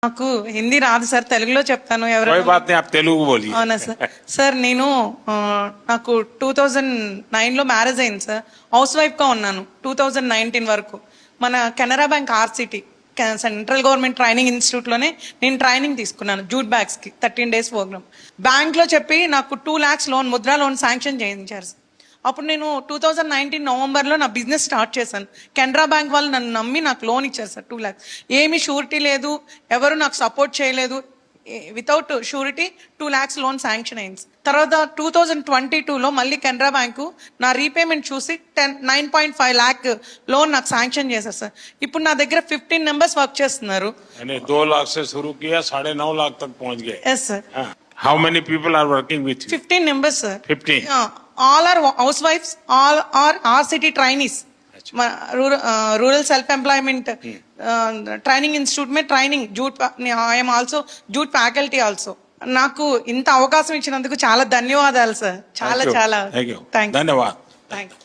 నాకు హిందీ రాదు సార్, తెలుగులో చెప్తాను. कोई ఎవరైనా बात नहीं, आप तेलुगु बोलिए. అవునా సార్? సార్ నేను నాకు 2009 లో మ్యారేజ్ అయింది సార్. హౌస్ వైఫ్ గా ఉన్నాను 2019 వరకు. మన Canara bank RCT central government training institute లోనే నేను ట్రైనింగ్ తీసుకున్నాను. జూట్ బ్యాగ్స్ కి 13 days ప్రోగ్రామ్. బ్యాంక్ లో చెప్పి నాకు 2 lakhs loan, Mudra loan sanction చేయించారు సార్. అప్పుడు నేను 2019 నవంబర్లో నా బిజినెస్ స్టార్ట్ చేశాను. కెనరా బ్యాంక్ వాళ్ళు నన్ను నమ్మి నాకు లోన్ ఇచ్చారు సార్ 2 lakhs. ఏమీ షూరిటీ లేదు, ఎవరు నాకు సపోర్ట్ చేయలేదు. Without surety 2 lakhs loan sanction అయింది. తర్వాత 2022లో మళ్ళీ కెనరా బ్యాంకు నా రీపేమెంట్ చూసి 9.5 lakh లోన్ నాకు శాంక్షన్ చేశారు సార్. ఇప్పుడు నా దగ్గర 15 members వర్క్ చేస్తున్నారు. 2 लाख से शुरू किया, 9.5 लाख तक पहुंच गए. Yes sir. How many people are working with you? 15 members sir. 15. All are housewives, all are RCT trainees. Rural self employment training institute में training jute. I am also jute faculty also. నాకు ఇంత అవకాశం ఇచ్చినందుకు చాలా ధన్యవాదాలు sir. చాలా చాలా ధన్యవాదాలు. Thank you.